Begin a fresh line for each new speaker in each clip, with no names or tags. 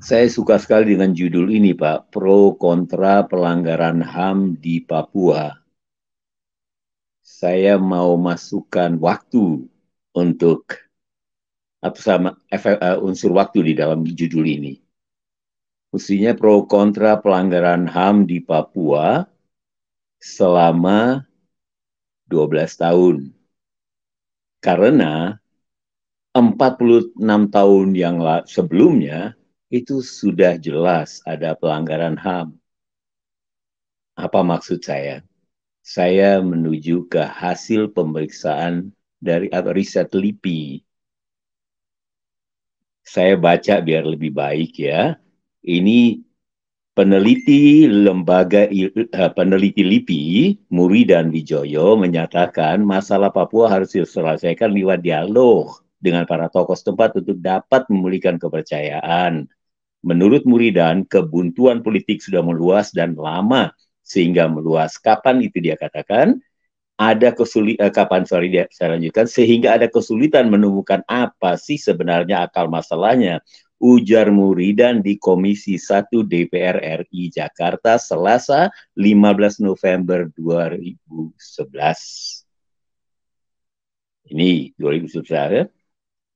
Saya suka sekali dengan judul ini, Pak. Pro kontra pelanggaran HAM di Papua. Saya mau masukkan waktu untuk atau sama unsur waktu di dalam judul ini. Mestinya pro kontra pelanggaran HAM di Papua selama 12 tahun. Karena 46 tahun yang sebelumnya itu sudah jelas ada pelanggaran HAM. Apa maksud saya? Saya menuju ke hasil pemeriksaan dari riset LIPI. Saya baca biar lebih baik ya. Ini peneliti LIPI, Muri dan Wijoyo menyatakan masalah Papua harus diselesaikan lewat dialog dengan para tokoh setempat untuk dapat memulihkan kepercayaan. Menurut Muridan, kebuntuan politik sudah meluas dan lama sehingga meluas. Kapan itu dia katakan? Ada saya lanjutkan, sehingga ada kesulitan menemukan apa sih sebenarnya akal masalahnya. Ujar Muridan di Komisi 1 DPR RI Jakarta Selasa 15 November 2011. Ini 2011 ya.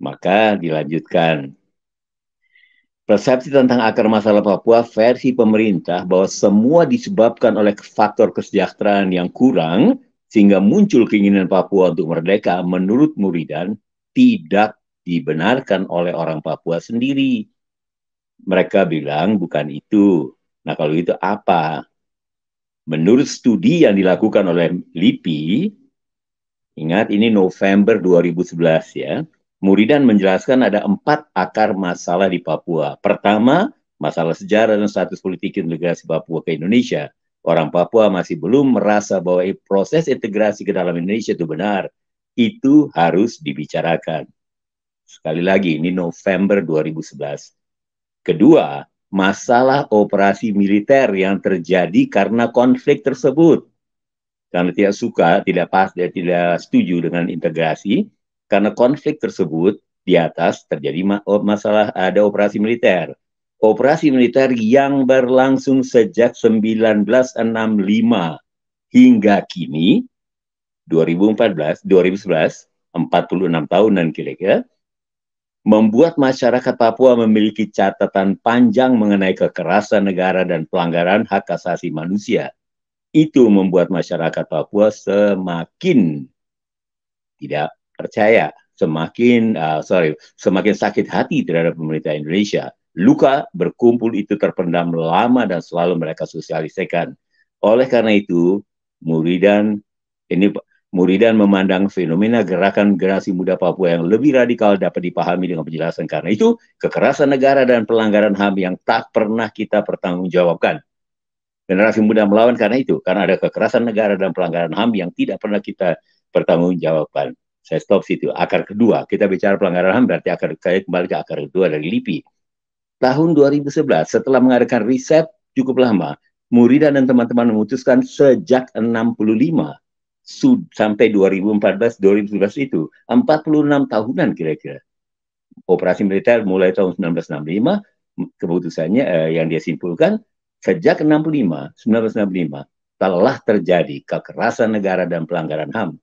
Maka dilanjutkan. Persepsi tentang akar masalah Papua versi pemerintah bahwa semua disebabkan oleh faktor kesejahteraan yang kurang sehingga muncul keinginan Papua untuk merdeka, menurut Muridan tidak dibenarkan oleh orang Papua sendiri. Mereka bilang bukan itu. Nah, kalau itu apa? Menurut studi yang dilakukan oleh LIPI, ingat ini November 2011 ya, Muridan menjelaskan ada 4 akar masalah di Papua. Pertama, masalah sejarah dan status politik integrasi Papua ke Indonesia. Orang Papua masih belum merasa bahwa proses integrasi ke dalam Indonesia itu benar. Itu harus dibicarakan. Sekali lagi, ini November 2011. Kedua, masalah operasi militer yang terjadi karena konflik tersebut. Karena tidak suka, tidak pas, dia tidak setuju dengan integrasi, karena konflik tersebut di atas terjadi masalah ada operasi militer. Operasi militer yang berlangsung sejak 1965 hingga kini 2011, 46 tahunan kira-kira, membuat masyarakat Papua memiliki catatan panjang mengenai kekerasan negara dan pelanggaran hak asasi manusia. Itu membuat masyarakat Papua semakin tidak percaya, semakin sakit hati terhadap pemerintah Indonesia. Luka berkumpul itu terpendam lama dan selalu mereka sosialisasikan. Oleh karena itu, Muridan memandang fenomena gerakan generasi muda Papua yang lebih radikal dapat dipahami dengan penjelasan. Karena itu, kekerasan negara dan pelanggaran HAM yang tak pernah kita pertanggungjawabkan. Generasi muda melawan karena itu, karena ada kekerasan negara dan pelanggaran HAM yang tidak pernah kita pertanggungjawabkan. Saya stop situ. Akar kedua, kita bicara pelanggaran HAM berarti saya kembali ke akar kedua dari LIPI. Tahun 2011, setelah mengadakan riset cukup lama, Muridan dan teman-teman memutuskan sejak 65 sampai 2014-2011 itu, 46 tahunan kira-kira. Operasi militer mulai tahun 1965, keputusannya yang dia simpulkan, sejak 1965 telah terjadi kekerasan negara dan pelanggaran HAM.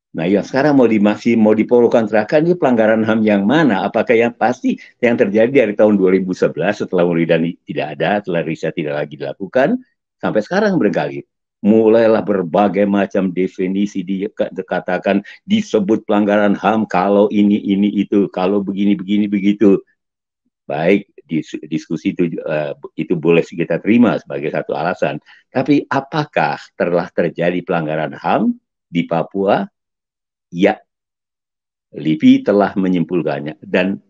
Nah, yang sekarang masih mau diprokontrakan ini pelanggaran HAM yang mana? Apakah yang pasti yang terjadi dari tahun 2011 setelah Muridan tidak ada, setelah riset tidak lagi dilakukan, sampai sekarang berkali. Mulailah berbagai macam definisi dikatakan disebut pelanggaran HAM kalau ini itu, kalau begini begitu. Baik, diskusi itu boleh kita terima sebagai satu alasan. Tapi apakah telah terjadi pelanggaran HAM di Papua? Ya, LIPI telah menyimpulkannya dan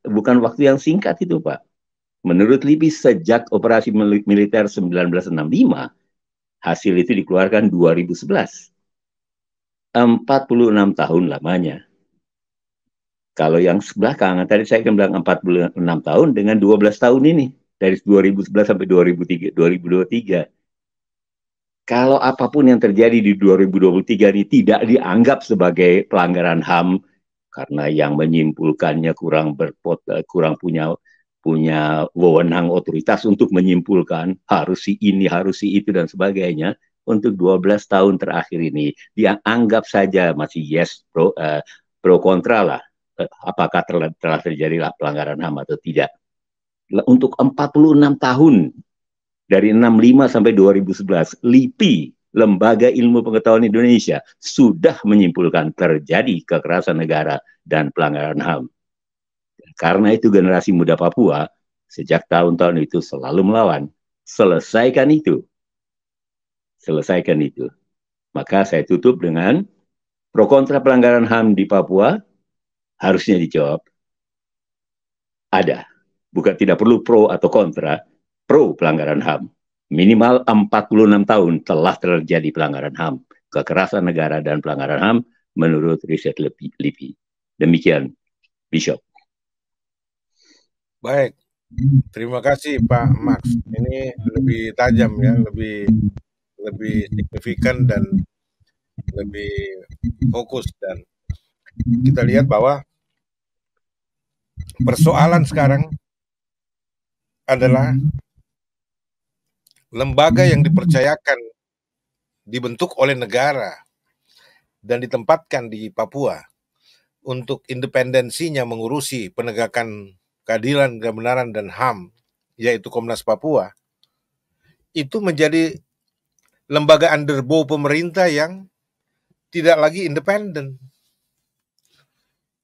bukan waktu yang singkat itu, Pak. Menurut LIPI sejak operasi militer 1965, hasil itu dikeluarkan 2011. 46 tahun lamanya. Kalau yang sebelah kanan, tadi saya bilang 46 tahun dengan 12 tahun ini. Dari 2011 sampai 2023. Kalau apapun yang terjadi di 2023 ini tidak dianggap sebagai pelanggaran HAM, karena yang menyimpulkannya kurang punya wewenang otoritas untuk menyimpulkan harus si ini, harus si itu dan sebagainya. Untuk 12 tahun terakhir ini dia anggap saja masih yes pro kontra lah, apakah telah terjadi pelanggaran HAM atau tidak. Untuk 46 tahun dari 65 sampai 2011 LIPI, Lembaga Ilmu Pengetahuan Indonesia, sudah menyimpulkan terjadi kekerasan negara dan pelanggaran HAM. Karena itu generasi muda Papua sejak tahun-tahun itu selalu melawan. Selesaikan itu. Selesaikan itu. Maka saya tutup dengan pro kontra pelanggaran HAM di Papua harusnya dijawab ada. Bukan tidak perlu pro atau kontra, pro pelanggaran HAM. Minimal 46 tahun telah terjadi pelanggaran HAM. Kekerasan negara dan pelanggaran HAM menurut riset LIPI. Demikian, Bishop.
Baik, terima kasih Pak Max. Ini lebih tajam ya, lebih signifikan dan lebih fokus, dan kita lihat bahwa persoalan sekarang adalah lembaga yang dipercayakan dibentuk oleh negara dan ditempatkan di Papua untuk independensinya mengurusi penegakan keadilan, kebenaran, dan HAM, yaitu Komnas Papua, itu menjadi lembaga underbow pemerintah yang tidak lagi independen.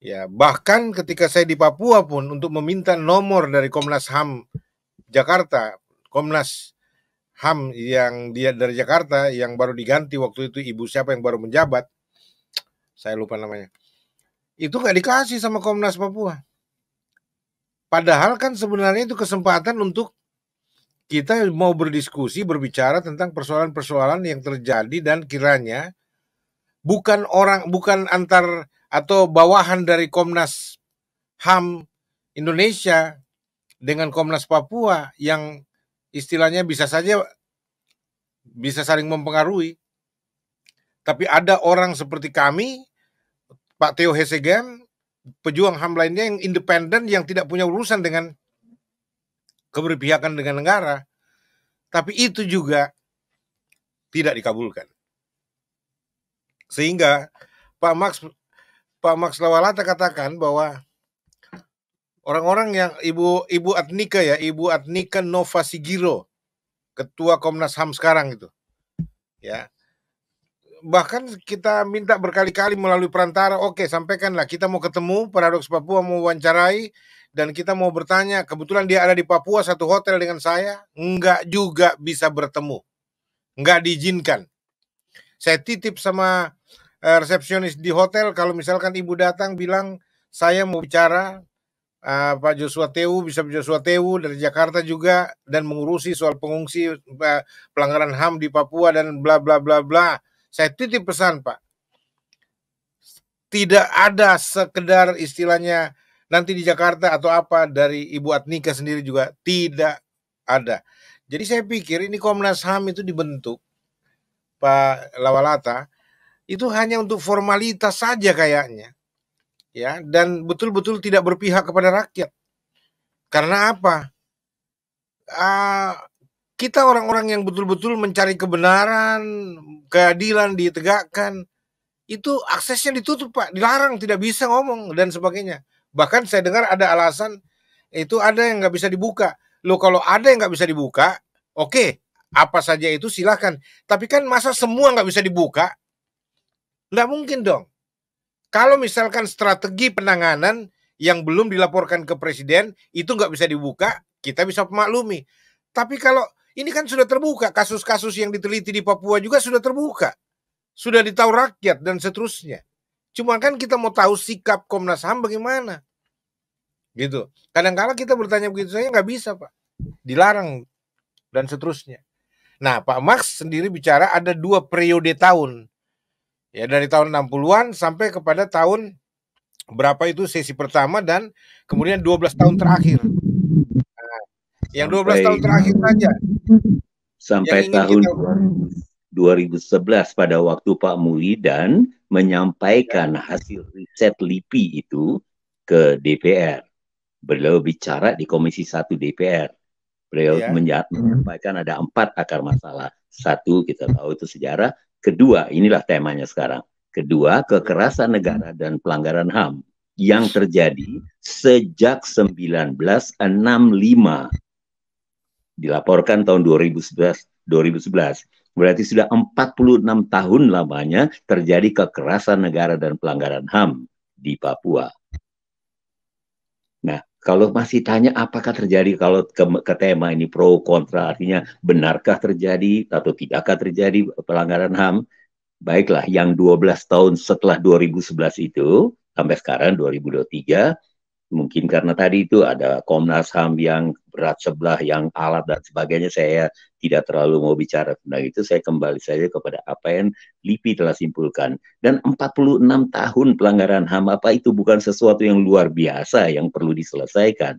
Ya, bahkan ketika saya di Papua pun untuk meminta nomor dari Komnas HAM Jakarta, Komnas HAM yang dia dari Jakarta yang baru diganti waktu itu, ibu siapa yang baru menjabat, saya lupa namanya, itu nggak dikasih sama Komnas Papua. Padahal kan sebenarnya itu kesempatan untuk kita mau berdiskusi, berbicara tentang persoalan-persoalan yang terjadi, dan kiranya bukan antar atau bawahan dari Komnas HAM Indonesia dengan Komnas Papua yang istilahnya bisa saling mempengaruhi. Tapi ada orang seperti kami, Pak Theo Hesegem, pejuang HAM lainnya yang independen, yang tidak punya urusan dengan keberpihakan dengan negara. Tapi itu juga tidak dikabulkan. Sehingga Pak Max Lawalata katakan bahwa orang-orang yang Ibu Adnika Nova Sigiro, ketua Komnas HAM sekarang itu, ya, bahkan kita minta berkali-kali melalui perantara, oke, sampaikanlah, kita mau ketemu Paradoks Papua, mau wawancarai, dan kita mau bertanya. Kebetulan dia ada di Papua, satu hotel dengan saya, enggak juga bisa bertemu, enggak diizinkan. Saya titip sama resepsionis di hotel, kalau misalkan ibu datang bilang saya mau bicara Pak Joshua Tewu, bisa Joshua Tewu dari Jakarta juga, dan mengurusi soal pengungsi, pelanggaran HAM di Papua dan bla bla bla bla. Saya titip pesan, Pak. Tidak ada sekedar istilahnya nanti di Jakarta atau apa dari Ibu Adnika sendiri juga tidak ada. Jadi saya pikir ini Komnas HAM itu dibentuk, Pak Lawalata, itu hanya untuk formalitas saja kayaknya. Ya, dan betul-betul tidak berpihak kepada rakyat. Karena apa? Kita orang-orang yang betul-betul mencari kebenaran, keadilan ditegakkan, itu aksesnya ditutup, Pak, dilarang, tidak bisa ngomong dan sebagainya. Bahkan saya dengar ada alasan itu ada yang nggak bisa dibuka. Loh, kalau ada yang nggak bisa dibuka, oke, apa saja itu silahkan. Tapi kan masa semua nggak bisa dibuka? Nggak mungkin dong. Kalau misalkan strategi penanganan yang belum dilaporkan ke presiden itu nggak bisa dibuka, kita bisa maklumi. Tapi kalau ini kan sudah terbuka, kasus-kasus yang diteliti di Papua juga sudah terbuka, sudah ditahu rakyat dan seterusnya. Cuma kan kita mau tahu sikap Komnas HAM bagaimana, gitu. Kadang-kadang kita bertanya begitu saja nggak bisa, Pak, dilarang dan seterusnya. Nah, Pak Max sendiri bicara ada 2 periode tahun, ya, dari tahun 60-an sampai kepada tahun berapa itu sesi pertama, dan kemudian 12 tahun terakhir. Nah, yang 12 tahun terakhir saja
sampai tahun 2011 pada waktu Pak Muri dan menyampaikan hasil riset LIPI itu ke DPR. Beliau bicara di Komisi 1 DPR. Beliau menyampaikan ada 4 akar masalah. 1, kita tahu itu sejarah. Kedua, inilah temanya sekarang. Kedua, kekerasan negara dan pelanggaran HAM yang terjadi sejak 1965. Dilaporkan tahun 2011. Berarti sudah 46 tahun lamanya terjadi kekerasan negara dan pelanggaran HAM di Papua. Nah, kalau masih tanya apakah terjadi, kalau ke tema ini pro kontra, artinya benarkah terjadi atau tidakkah terjadi pelanggaran HAM, baiklah yang 12 tahun setelah 2011 itu sampai sekarang 2023, mungkin karena tadi itu ada Komnas HAM yang berat sebelah, yang alat dan sebagainya, saya tidak terlalu mau bicara tentang itu, saya kembali saja kepada apa yang LIPI telah simpulkan. Dan 46 tahun pelanggaran HAM, apa itu bukan sesuatu yang luar biasa yang perlu diselesaikan.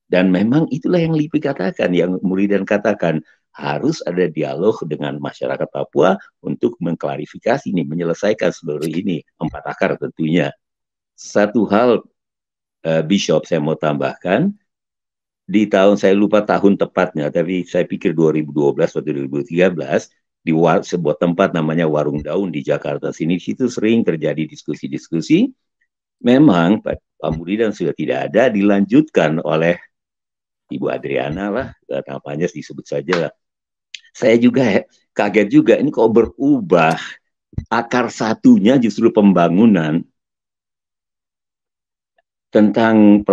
Dan memang itulah yang LIPI katakan, yang Muridan katakan, harus ada dialog dengan masyarakat Papua untuk mengklarifikasi ini, menyelesaikan seluruh ini, 4 akar tentunya. Satu hal, Bishop, saya mau tambahkan, di tahun, saya lupa tahun tepatnya, tapi saya pikir 2012 atau 2013, di sebuah tempat namanya Warung Daun di Jakarta sini, situ sering terjadi diskusi-diskusi. Memang Pak Muridan sudah tidak ada, dilanjutkan oleh Ibu Adriana lah, namanya disebut saja lah. Saya juga kaget juga, ini kok berubah, akar satunya justru pembangunan, tentang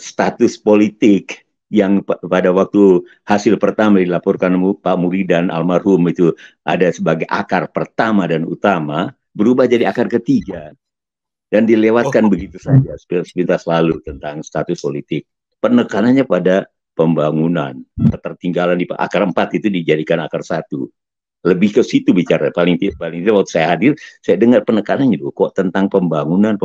status politik yang pada waktu hasil pertama dilaporkan Pak Muridan almarhum itu ada sebagai akar pertama dan utama, berubah jadi akar ketiga dan dilewatkan begitu saja sepintas lalu tentang status politik. Penekanannya pada pembangunan, ketertinggalan di akar 4 itu dijadikan akar 1. Lebih ke situ bicara, paling tidak waktu saya hadir, saya dengar penekanannya kok tentang pembangunan.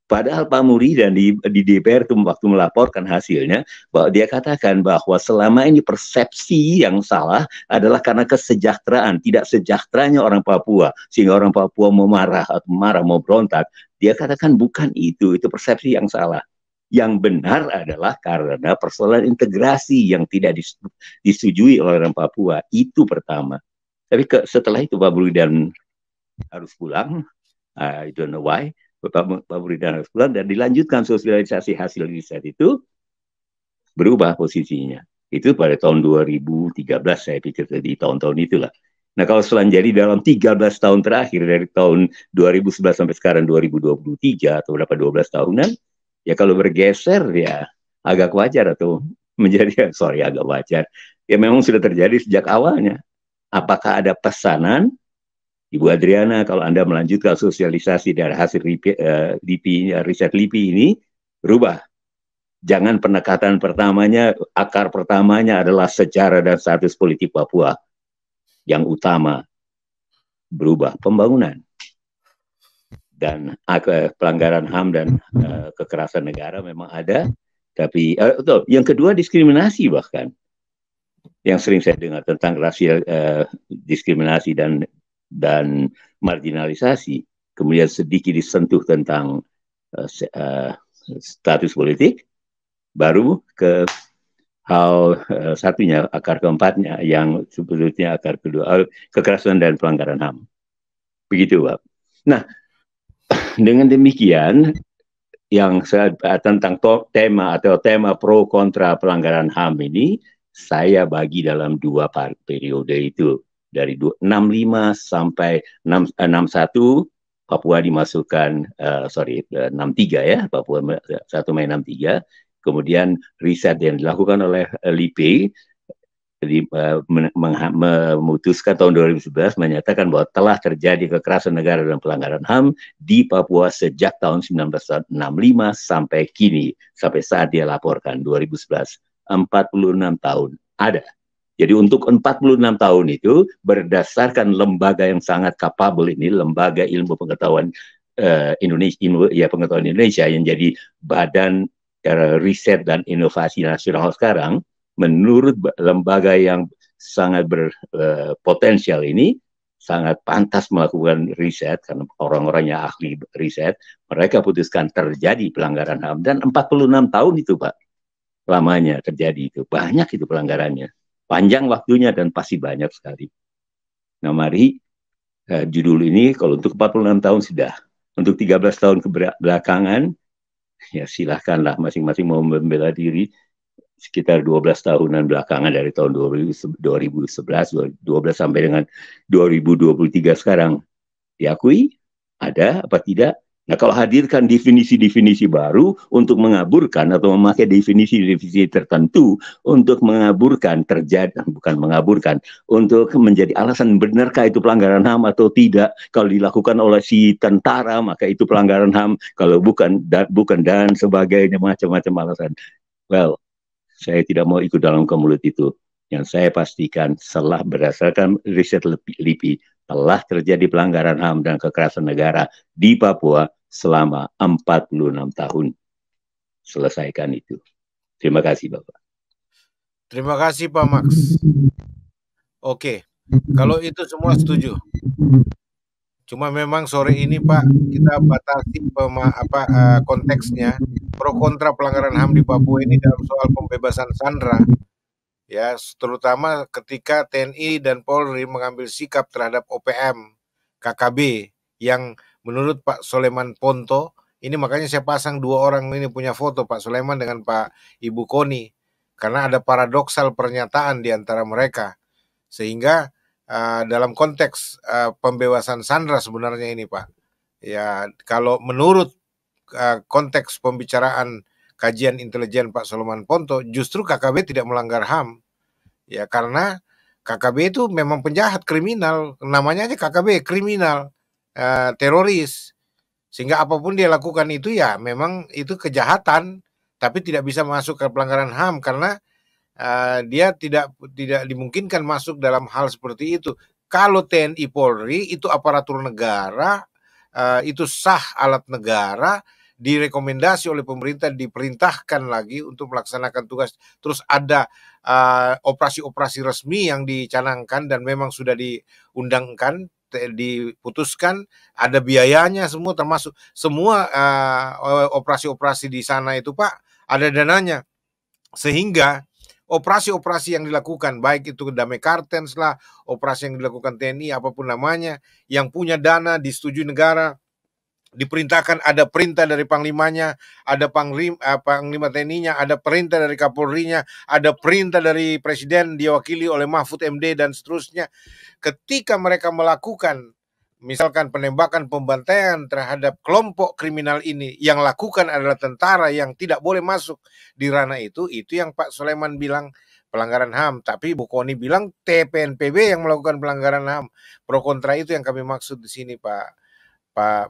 Padahal Pak Muridan di DPR itu waktu melaporkan hasilnya, bahwa dia katakan bahwa selama ini persepsi yang salah adalah karena kesejahteraan, tidak sejahteranya orang Papua, sehingga orang Papua mau marah atau mau berontak. Dia katakan bukan itu persepsi yang salah. Yang benar adalah karena persoalan integrasi yang tidak disetujui oleh orang Papua. Itu pertama. Tapi setelah itu Pak Muridan harus pulang, I don't know why. Pak Muridan harus pulang dan dilanjutkan sosialisasi hasil riset itu, berubah posisinya. Itu pada tahun 2013 saya pikir, di tahun-tahun itulah. Nah kalau selanjutnya dalam 13 tahun terakhir, dari tahun 2011 sampai sekarang 2023 atau berapa 12 tahunan, ya kalau bergeser ya agak wajar, atau menjadi, agak wajar. Ya memang sudah terjadi sejak awalnya. Apakah ada pesanan? Ibu Adriana, kalau Anda melanjutkan sosialisasi dari hasil riset LIPI ini, berubah. Jangan pendekatan pertamanya, akar pertamanya adalah sejarah dan status politik Papua. Yang utama, berubah pembangunan. Dan pelanggaran HAM dan kekerasan negara memang ada. Tapi, yang kedua diskriminasi bahkan. Yang sering saya dengar tentang rasial diskriminasi dan marginalisasi, kemudian sedikit disentuh tentang status politik, baru ke hal satunya, akar keempatnya, yang sebetulnya akar kedua, kekerasan dan pelanggaran HAM. Begitu, Pak. Nah, dengan demikian, yang tentang tema pro kontra pelanggaran HAM ini, saya bagi dalam 2 periode itu. Dari 65 sampai 61 Papua dimasukkan, 63 ya, Papua 1 Mei 63. Kemudian riset yang dilakukan oleh LIPI memutuskan tahun 2011 menyatakan bahwa telah terjadi kekerasan negara dan pelanggaran HAM di Papua sejak tahun 1965 sampai kini, sampai saat dia laporkan 2011, 46 tahun ada. Jadi untuk 46 tahun itu, berdasarkan lembaga yang sangat capable ini, lembaga ilmu pengetahuan pengetahuan Indonesia yang jadi badan riset dan inovasi nasional sekarang, menurut lembaga yang sangat berpotensial ini, sangat pantas melakukan riset karena orang-orangnya ahli riset, mereka putuskan terjadi pelanggaran HAM dan 46 tahun itu Pak lamanya terjadi itu. Banyak itu pelanggarannya. Panjang waktunya dan pasti banyak sekali. Nah, mari judul ini kalau untuk 46 tahun sudah. Untuk 13 tahun belakangan ya silahkanlah masing-masing mau membela diri sekitar 12 tahunan belakangan dari tahun 2011, 12 sampai dengan 2023 sekarang diakui ada apa tidak. Nah, kalau hadirkan definisi-definisi baru untuk mengaburkan atau memakai definisi-definisi tertentu untuk mengaburkan terjadi, bukan mengaburkan, untuk menjadi alasan benarkah itu pelanggaran HAM atau tidak. Kalau dilakukan oleh si tentara, maka itu pelanggaran HAM. Kalau bukan dan sebagainya, macam-macam alasan. Well, saya tidak mau ikut dalam kemulut itu. Yang saya pastikan setelah berdasarkan riset LIPI telah terjadi pelanggaran HAM dan kekerasan negara di Papua selama 46 tahun. Selesaikan itu. Terima kasih Bapak.
Terima kasih Pak Max. Oke, kalau itu semua setuju. Cuma memang sore ini Pak kita batasi konteksnya pro kontra pelanggaran HAM di Papua ini dalam soal pembebasan sandera, ya terutama ketika TNI dan Polri mengambil sikap terhadap OPM KKB yang menurut Pak Soleman Ponto ini, makanya saya pasang dua orang ini punya foto, Pak Soleman dengan Pak Ibu Koni, karena ada paradoksal pernyataan di antara mereka sehingga dalam konteks pembebasan sandera sebenarnya ini Pak, ya kalau menurut konteks pembicaraan kajian intelijen Pak Soleman Ponto, justru KKB tidak melanggar HAM, ya karena KKB itu memang penjahat kriminal, namanya aja KKB kriminal, teroris, sehingga apapun dia lakukan itu ya memang itu kejahatan, tapi tidak bisa masuk ke pelanggaran HAM karena dia tidak dimungkinkan masuk dalam hal seperti itu. Kalau TNI Polri itu aparatur negara, itu sah alat negara, direkomendasi oleh pemerintah, diperintahkan lagi untuk melaksanakan tugas. Terus ada operasi-operasi resmi yang dicanangkan dan memang sudah diundangkan, diputuskan, ada biayanya semua, termasuk semua operasi-operasi di sana itu Pak, ada dananya. Sehingga operasi-operasi yang dilakukan, baik itu Damai Kartens lah, operasi yang dilakukan TNI, apapun namanya, yang punya dana, disetujui negara, diperintahkan, ada perintah dari panglimanya, ada panglima TNI-nya, ada perintah dari Kapolri-nya, ada perintah dari presiden diwakili oleh Mahfud MD dan seterusnya. Ketika mereka melakukan misalkan penembakan, pembantaian terhadap kelompok kriminal ini, yang lakukan adalah tentara yang tidak boleh masuk di ranah itu yang Pak Soleman bilang pelanggaran HAM. Tapi Bu Koni bilang TPNPB yang melakukan pelanggaran HAM. Pro kontra itu yang kami maksud di sini Pak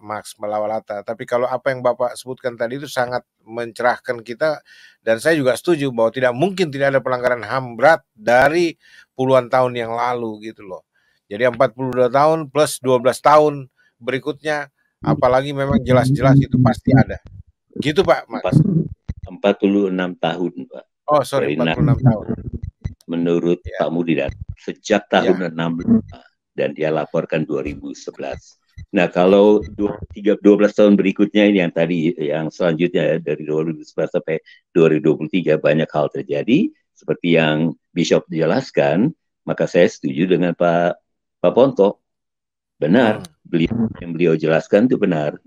Max Malawalata. Tapi kalau apa yang Bapak sebutkan tadi itu sangat mencerahkan kita, dan saya juga setuju bahwa tidak mungkin tidak ada pelanggaran HAM berat dari puluhan tahun yang lalu gitu loh. Jadi 42 tahun plus 12 tahun berikutnya, apalagi memang jelas-jelas itu pasti ada. Gitu Pak Max.
46 tahun Pak.
Oh sorry, 46 tahun.
Menurut
Ya.
Pak Mudirat, sejak tahun 65 dan dia laporkan 2011. Nah, kalau 12 tahun berikutnya ini yang tadi, yang selanjutnya dari 2011 sampai 2023 banyak hal terjadi seperti yang Bishop jelaskan, maka saya setuju dengan Pak Ponto. Benar, yang beliau jelaskan itu benar.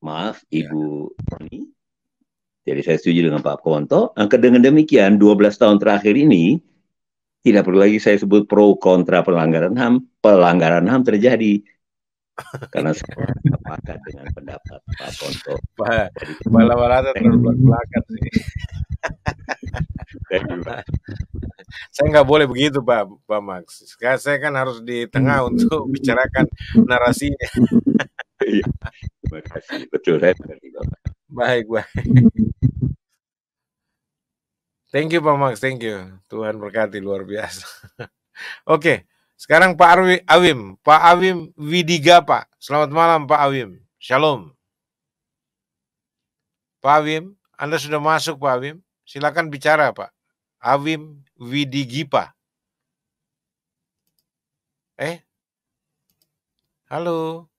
Maaf Ibu ini. Jadi saya setuju dengan Pak Ponto. Dengan demikian 12 tahun terakhir ini tidak perlu lagi saya sebut pro kontra pelanggaran HAM. Pelanggaran HAM terjadi karena saya sepakat dengan pendapat Pak Ponto.
Pak Malawalata terlalu belakang sih. Saya nggak boleh begitu Pak Max. Saya kan harus di tengah untuk bicarakan narasinya.
Iya, terima kasih. Betul, saya mengerti Bapak.
Baik. Thank you Pak Max, thank you. Tuhan berkati luar biasa. Oke, sekarang Pak Awim. Pak Awim Widiga Pak. Selamat malam Pak Awim. Shalom. Pak Awim, Anda sudah masuk Pak Awim. Silakan bicara Pak. Awim Widigipa. Halo,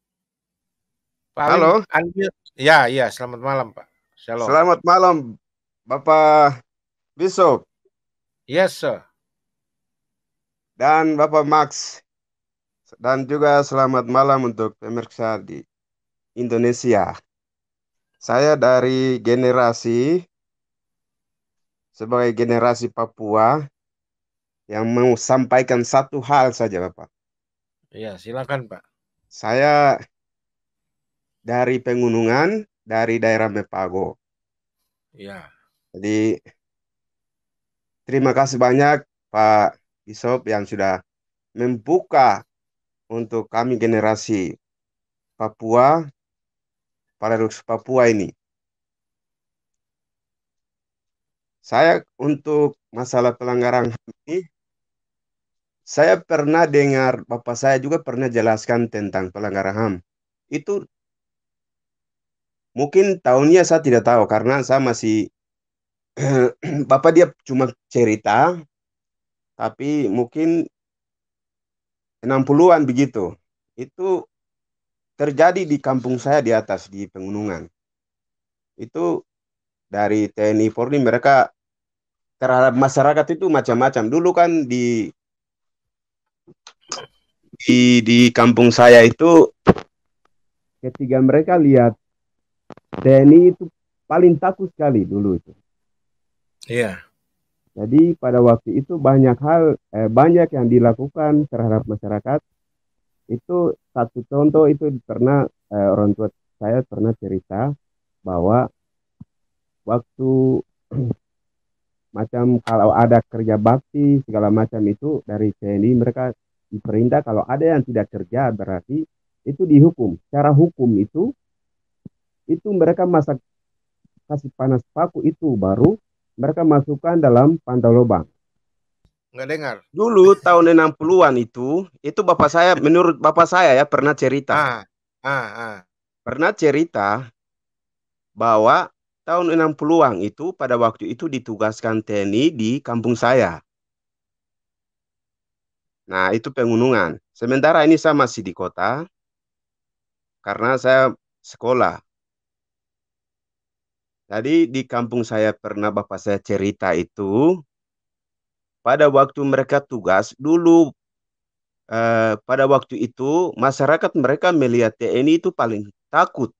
Pak Alim
Halo,
unmute. Ya, ya, selamat malam, Pak. Shalom.
selamat malam Bapak Bishop
Yes, sir.
dan Bapak Max. Dan juga selamat malam untuk pemirsa di Indonesia. Saya dari sebagai generasi Papua yang mau sampaikan satu hal saja Bapak.
Ya, silakan, Pak.
Saya dari pegunungan, dari daerah Mepago.
Ya.
Jadi terima kasih banyak Pak Bishop yang sudah membuka untuk kami generasi Papua, paradoks Papua ini. Saya untuk masalah pelanggaran HAM ini, saya pernah dengar, Bapak saya juga pernah jelaskan tentang pelanggaran HAM. Itu mungkin tahunnya saya tidak tahu karena saya masih, Bapak dia cuma cerita, tapi mungkin 60-an begitu. Itu terjadi di kampung saya di atas, di pegunungan. Itu dari TNI Polri mereka terhadap masyarakat itu macam-macam. Dulu kan di kampung saya itu ketika mereka lihat TNI itu paling takut sekali dulu itu.
Iya.
Jadi pada waktu itu banyak yang dilakukan terhadap masyarakat. Itu satu contoh itu pernah orang tua saya pernah cerita bahwa waktu macam kalau ada kerja bakti segala macam itu dari TNI mereka diperintah kalau ada yang tidak kerja berarti itu dihukum. Cara hukum itu mereka masak kasih panas paku itu baru mereka masukkan dalam pantau lubang.
Nggak dengar.
Dulu tahun 60-an itu bapak saya, menurut bapak saya ya pernah cerita.
Ah, ah, ah.
Pernah cerita bahwa tahun 60-an itu pada waktu itu ditugaskan TNI di kampung saya. Nah, itu pegunungan. Sementara ini saya masih di kota karena saya sekolah. Jadi di kampung saya pernah bapak saya cerita itu pada waktu mereka tugas dulu pada waktu itu masyarakat mereka melihat TNI itu paling takut.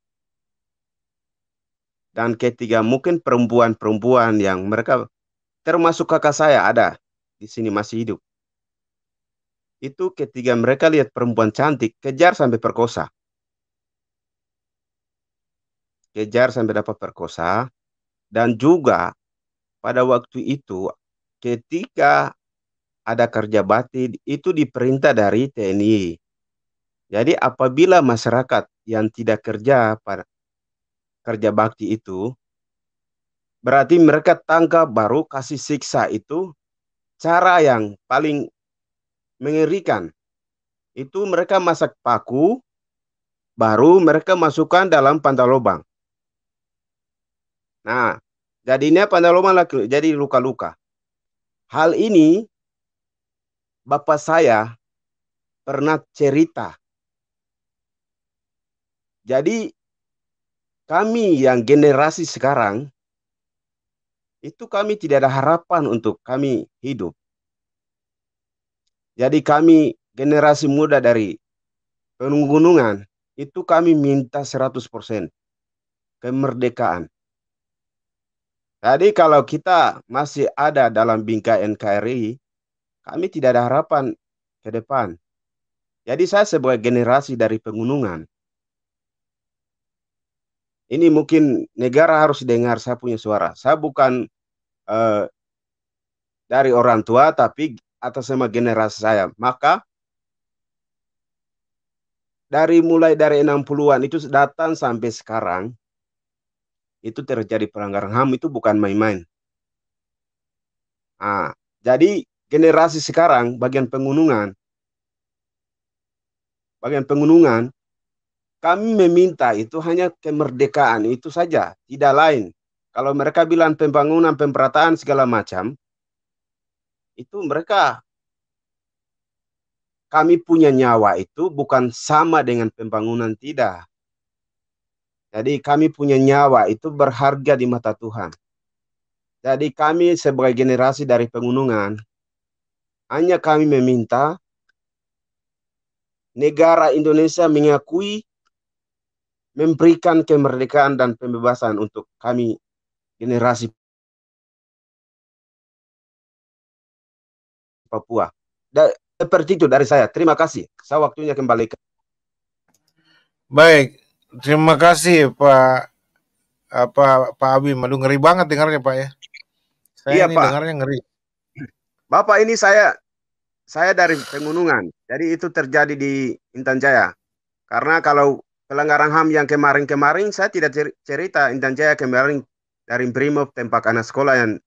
Dan ketiga mungkin perempuan-perempuan yang mereka termasuk kakak saya ada di sini masih hidup. Itu ketika mereka lihat perempuan cantik kejar sampai perkosa. Kejar sampai dapat perkosa dan juga pada waktu itu ketika ada kerja bakti itu diperintah dari TNI. Jadi apabila masyarakat yang tidak kerja pada kerja bakti itu berarti mereka tangkap baru kasih siksa itu cara yang paling mengerikan. Itu mereka masak paku baru mereka masukkan dalam pantau lubang. Nah, jadinya pantau lubang jadi luka-luka. Hal ini bapak saya pernah cerita. Jadi kami yang generasi sekarang itu kami tidak ada harapan untuk kami hidup. Jadi kami generasi muda dari pegunungan itu kami minta 100% kemerdekaan. Jadi kalau kita masih ada dalam bingkai NKRI, kami tidak ada harapan ke depan. Jadi saya sebagai generasi dari pegunungan, ini mungkin negara harus dengar saya punya suara. Saya bukan eh, dari orang tua, tapi atas nama generasi saya. Maka mulai dari 60-an itu datang sampai sekarang, itu terjadi pelanggaran HAM itu bukan main-main. Nah, jadi generasi sekarang bagian pegunungan kami meminta itu hanya kemerdekaan itu saja, tidak lain. Kalau mereka bilang pembangunan, pemerataan segala macam, itu mereka kami punya nyawa itu bukan sama dengan pembangunan, tidak. Jadi kami punya nyawa itu berharga di mata Tuhan. Jadi kami sebagai generasi dari pegunungan, hanya kami meminta negara Indonesia mengakui, memberikan kemerdekaan dan pembebasan untuk kami generasi Papua. Seperti itu dari saya. Terima kasih. Saya waktunya kembali.
Baik, terima kasih Pak Abim. Aduh, ngeri banget dengarnya Pak ya. Saya
Iya,
ini
Pak.
dengarnya ngeri.
Bapak, ini saya dari pegunungan. Jadi itu terjadi di Intan Jaya. Karena kalau pelanggaran HAM yang kemarin-kemarin, saya tidak cerita Intan Jaya kemarin dari Brimob tempat anak sekolah yang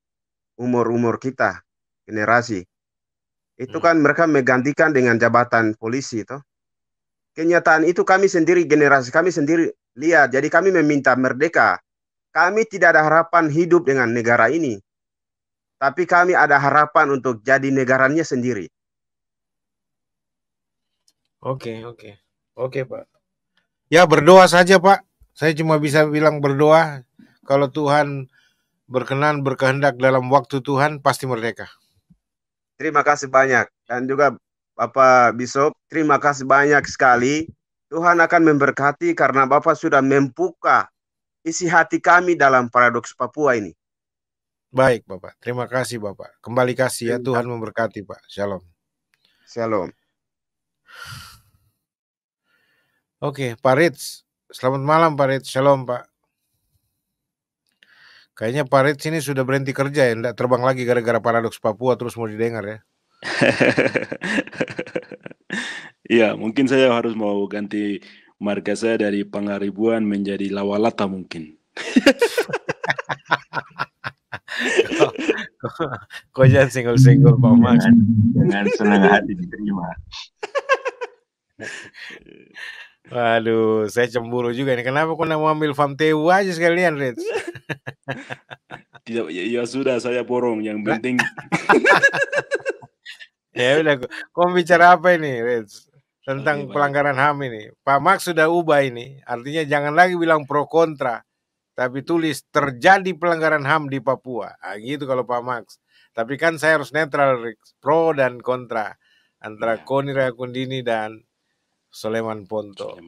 umur-umur kita, generasi. Itu kan mereka menggantikan dengan jabatan polisi. Toh. Kenyataan itu kami sendiri, generasi kami sendiri lihat. Jadi kami meminta merdeka. Kami tidak ada harapan hidup dengan negara ini. Tapi kami ada harapan untuk jadi negaranya sendiri.
Oke, Pak. Ya, berdoa saja, Pak. Saya cuma bisa bilang berdoa. Kalau Tuhan berkenan, berkehendak dalam waktu Tuhan, pasti merdeka.
Terima kasih banyak. Dan juga Bapak Bishop, terima kasih banyak sekali. Tuhan akan memberkati karena Bapak sudah membuka isi hati kami dalam paradoks Papua ini.
Baik, Bapak. Terima kasih, Bapak. Kembali kasih ya. Tuhan memberkati, Pak. Shalom.
Shalom.
Oke, Pak Ritz. Selamat malam, Pak Ritz. Shalom, Pak. Kayaknya Pak Ritz ini sudah berhenti kerja ya. Nggak terbang lagi gara-gara paradoks Papua terus mau didengar ya.
Iya, mungkin saya harus mau ganti marga saya dari Pangaribuan menjadi Lawalata mungkin.
Kok jangan senggol-senggol Pak Max.
Dengan senang hati diterima.
Waduh, saya cemburu juga nih. Kenapa kau mau ambil Famteu aja sekalian, Ritz?
Tidak, ya sudah saya borong. Yang penting.
Ya udah, kau bicara apa ini, Ritz? Tentang pelanggaran HAM ini. Pak Max sudah ubah ini. Artinya jangan lagi bilang pro kontra, tapi tulis terjadi pelanggaran HAM di Papua. Gitu kalau Pak Max. Tapi kan saya harus netral, Ritz. Pro dan kontra antara Koni Rayakundini dan Soleman Ponto.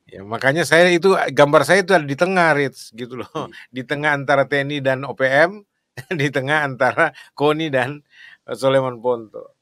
Ya, makanya saya itu gambar saya itu ada di tengah, Ritz, gitu loh. Di tengah antara TNI dan OPM, di tengah antara Koni dan Soleman Ponto.